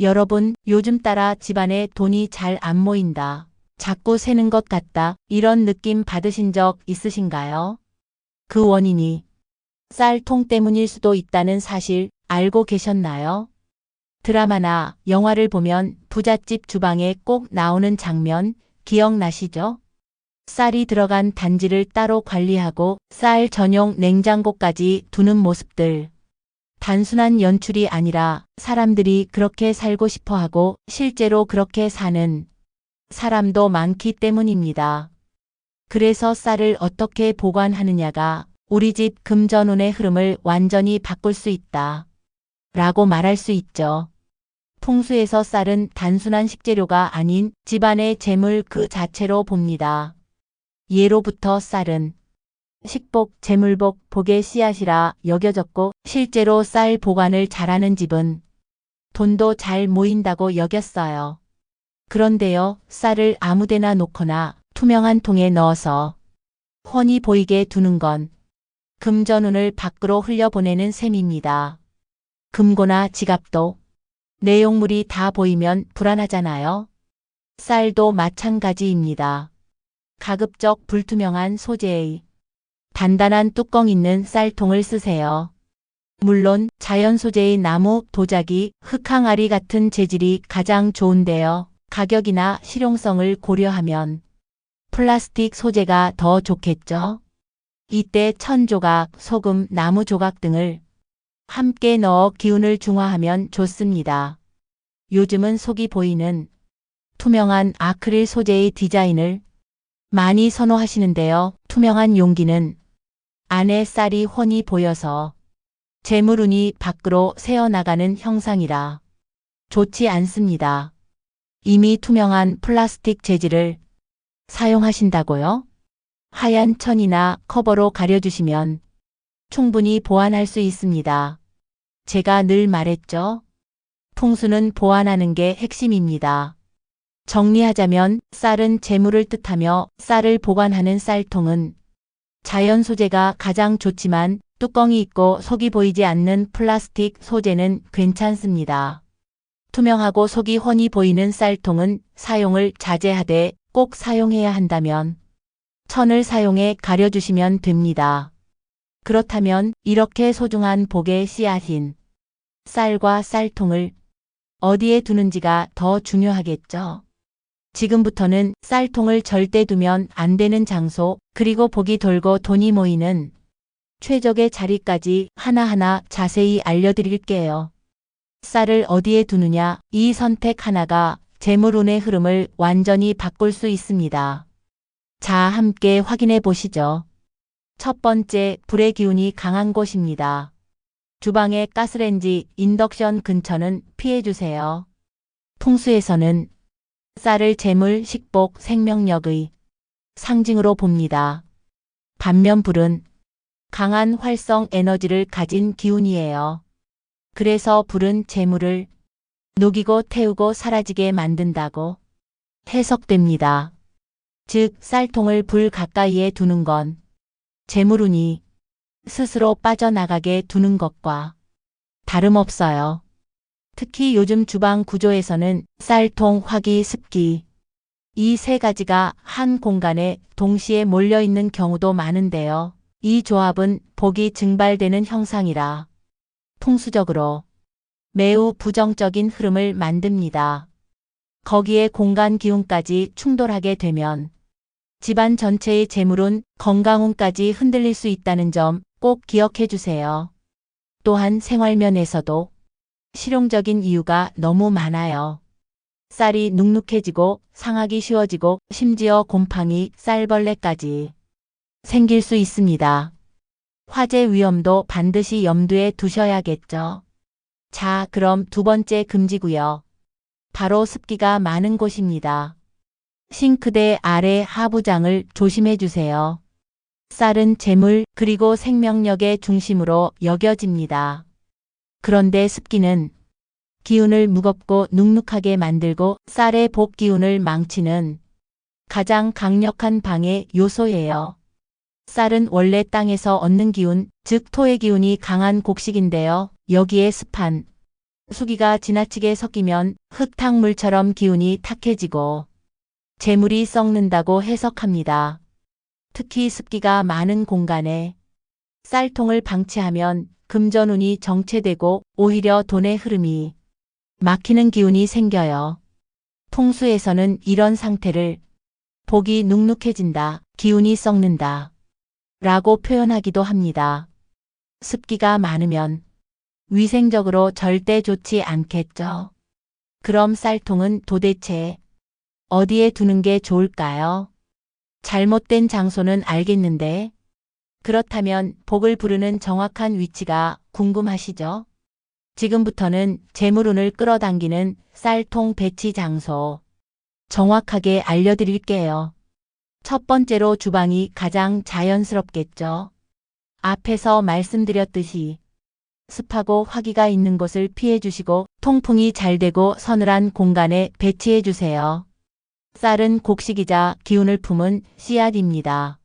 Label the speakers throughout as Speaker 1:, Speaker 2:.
Speaker 1: 여러분, 요즘 따라 집안에 돈이 잘 안 모인다. 자꾸 새는 것 같다. 이런 느낌 받으신 적 있으신가요? 그 원인이 쌀통 때문일 수도 있다는 사실 알고 계셨나요? 드라마나 영화를 보면 부잣집 주방에 꼭 나오는 장면 기억나시죠? 쌀이 들어간 단지를 따로 관리하고 쌀 전용 냉장고까지 두는 모습들. 단순한 연출이 아니라 사람들이 그렇게 살고 싶어 하고 실제로 그렇게 사는 사람도 많기 때문입니다. 그래서 쌀을 어떻게 보관하느냐가 우리 집 금전운의 흐름을 완전히 바꿀 수 있다. 라고 말할 수 있죠. 풍수에서 쌀은 단순한 식재료가 아닌 집안의 재물 그 자체로 봅니다. 예로부터 쌀은 식복, 재물복, 복의 씨앗이라 여겨졌고 실제로 쌀 보관을 잘하는 집은 돈도 잘 모인다고 여겼어요. 그런데요, 쌀을 아무데나 놓거나 투명한 통에 넣어서 훤히 보이게 두는 건 금전운을 밖으로 흘려보내는 셈입니다. 금고나 지갑도 내용물이 다 보이면 불안하잖아요. 쌀도 마찬가지입니다. 가급적 불투명한 소재의 단단한 뚜껑 있는 쌀통을 쓰세요. 물론 자연 소재의 나무, 도자기, 흙항아리 같은 재질이 가장 좋은데요. 가격이나 실용성을 고려하면 플라스틱 소재가 더 좋겠죠? 이때 천조각, 소금, 나무 조각 등을 함께 넣어 기운을 중화하면 좋습니다. 요즘은 속이 보이는 투명한 아크릴 소재의 디자인을 많이 선호하시는데요. 투명한 용기는 안에 쌀이 훤히 보여서 재물운이 밖으로 새어나가는 형상이라 좋지 않습니다. 이미 투명한 플라스틱 재질을 사용하신다고요? 하얀 천이나 커버로 가려주시면 충분히 보완할 수 있습니다. 제가 늘 말했죠. 풍수는 보완하는 게 핵심입니다. 정리하자면 쌀은 재물을 뜻하며 쌀을 보관하는 쌀통은 자연 소재가 가장 좋지만 뚜껑이 있고 속이 보이지 않는 플라스틱 소재는 괜찮습니다. 투명하고 속이 훤히 보이는 쌀통은 사용을 자제하되 꼭 사용해야 한다면 천을 사용해 가려주시면 됩니다. 그렇다면 이렇게 소중한 복의 씨앗인 쌀과 쌀통을 어디에 두는지가 더 중요하겠죠. 지금부터는 쌀통을 절대 두면 안 되는 장소, 그리고 복이 돌고 돈이 모이는 최적의 자리까지 하나하나 자세히 알려드릴게요. 쌀을 어디에 두느냐, 이 선택 하나가 재물운의 흐름을 완전히 바꿀 수 있습니다. 자, 함께 확인해 보시죠. 첫 번째, 불의 기운이 강한 곳입니다. 주방의 가스레인지, 인덕션 근처는 피해주세요. 풍수에서는 쌀을 재물, 식복, 생명력의 상징으로 봅니다. 반면 불은 강한 활성 에너지를 가진 기운이에요. 그래서 불은 재물을 녹이고 태우고 사라지게 만든다고 해석됩니다. 즉, 쌀통을 불 가까이에 두는 건 재물운이 스스로 빠져나가게 두는 것과 다름없어요. 특히 요즘 주방 구조에서는 쌀통, 화기, 습기 이 세 가지가 한 공간에 동시에 몰려있는 경우도 많은데요. 이 조합은 복이 증발되는 형상이라 풍수적으로 매우 부정적인 흐름을 만듭니다. 거기에 공간 기운까지 충돌하게 되면 집안 전체의 재물운, 건강운까지 흔들릴 수 있다는 점 꼭 기억해 주세요. 또한 생활면에서도 실용적인 이유가 너무 많아요. 쌀이 눅눅해지고 상하기 쉬워지고 심지어 곰팡이, 쌀벌레까지 생길 수 있습니다. 화재 위험도 반드시 염두에 두셔야겠죠. 자, 그럼 두 번째 금지구역. 바로 습기가 많은 곳입니다. 싱크대 아래 하부장을 조심해 주세요. 쌀은 재물 그리고 생명력의 중심으로 여겨집니다. 그런데 습기는 기운을 무겁고 눅눅하게 만들고 쌀의 복 기운을 망치는 가장 강력한 방해 요소예요. 쌀은 원래 땅에서 얻는 기운, 즉 토의 기운이 강한 곡식인데요. 여기에 습한 수기가 지나치게 섞이면 흙탕물처럼 기운이 탁해지고 재물이 썩는다고 해석합니다. 특히 습기가 많은 공간에 쌀통을 방치하면 금전운이 정체되고 오히려 돈의 흐름이 막히는 기운이 생겨요. 풍수에서는 이런 상태를 복이 눅눅해진다, 기운이 썩는다 라고 표현하기도 합니다. 습기가 많으면 위생적으로 절대 좋지 않겠죠. 그럼 쌀통은 도대체 어디에 두는 게 좋을까요? 잘못된 장소는 알겠는데 그렇다면 복을 부르는 정확한 위치가 궁금하시죠? 지금부터는 재물운을 끌어당기는 쌀통 배치 장소 정확하게 알려드릴게요. 첫 번째로 주방이 가장 자연스럽겠죠. 앞에서 말씀드렸듯이 습하고 화기가 있는 곳을 피해 주시고 통풍이 잘 되고 서늘한 공간에 배치해 주세요. 쌀은 곡식이자 기운을 품은 씨앗입니다.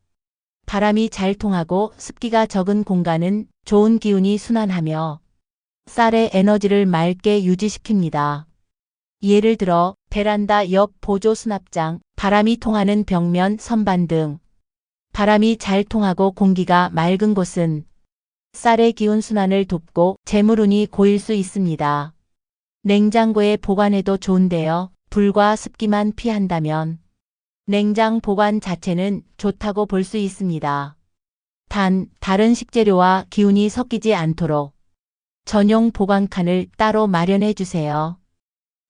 Speaker 1: 바람이 잘 통하고 습기가 적은 공간은 좋은 기운이 순환하며 쌀의 에너지를 맑게 유지시킵니다. 예를 들어 베란다 옆 보조 수납장, 바람이 통하는 벽면 선반 등 바람이 잘 통하고 공기가 맑은 곳은 쌀의 기운 순환을 돕고 재물운이 고일 수 있습니다. 냉장고에 보관해도 좋은데요. 불과 습기만 피한다면 냉장 보관 자체는 좋다고 볼 수 있습니다. 단, 다른 식재료와 기운이 섞이지 않도록 전용 보관칸을 따로 마련해 주세요.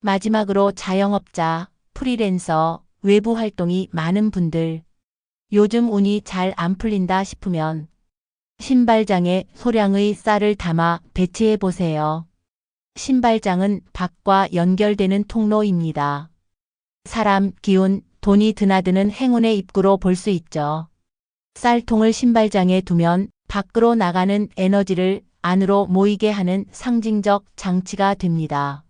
Speaker 1: 마지막으로 자영업자, 프리랜서, 외부 활동이 많은 분들, 요즘 운이 잘 안 풀린다 싶으면 신발장에 소량의 쌀을 담아 배치해 보세요. 신발장은 밖과 연결되는 통로입니다. 사람, 기운, 돈이 드나드는 행운의 입구로 볼 수 있죠. 쌀통을 신발장에 두면 밖으로 나가는 에너지를 안으로 모이게 하는 상징적 장치가 됩니다.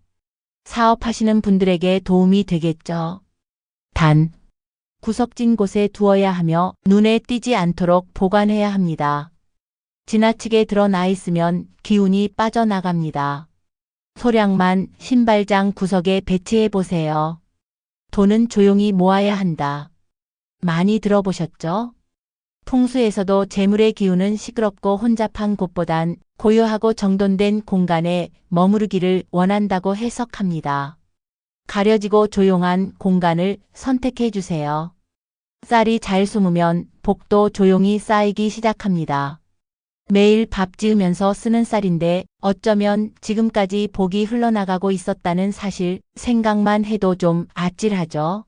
Speaker 1: 사업하시는 분들에게 도움이 되겠죠. 단, 구석진 곳에 두어야 하며 눈에 띄지 않도록 보관해야 합니다. 지나치게 드러나 있으면 기운이 빠져나갑니다. 소량만 신발장 구석에 배치해 보세요. 돈은 조용히 모아야 한다. 많이 들어보셨죠? 풍수에서도 재물의 기운은 시끄럽고 혼잡한 곳보단 고요하고 정돈된 공간에 머무르기를 원한다고 해석합니다. 가려지고 조용한 공간을 선택해 주세요. 쌀이 잘 숨으면 복도 조용히 쌓이기 시작합니다. 매일 밥 지으면서 쓰는 쌀인데 어쩌면 지금까지 복이 흘러나가고 있었다는 사실 생각만 해도 좀 아찔하죠.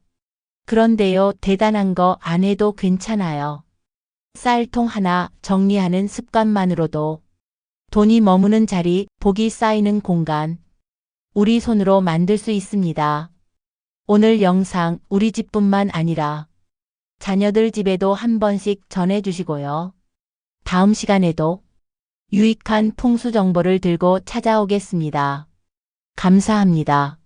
Speaker 1: 그런데요, 대단한 거 안 해도 괜찮아요. 쌀통 하나 정리하는 습관만으로도 돈이 머무는 자리, 복이 쌓이는 공간, 우리 손으로 만들 수 있습니다. 오늘 영상 우리 집뿐만 아니라 자녀들 집에도 한 번씩 전해주시고요. 다음 시간에도 유익한 풍수 정보를 들고 찾아오겠습니다. 감사합니다.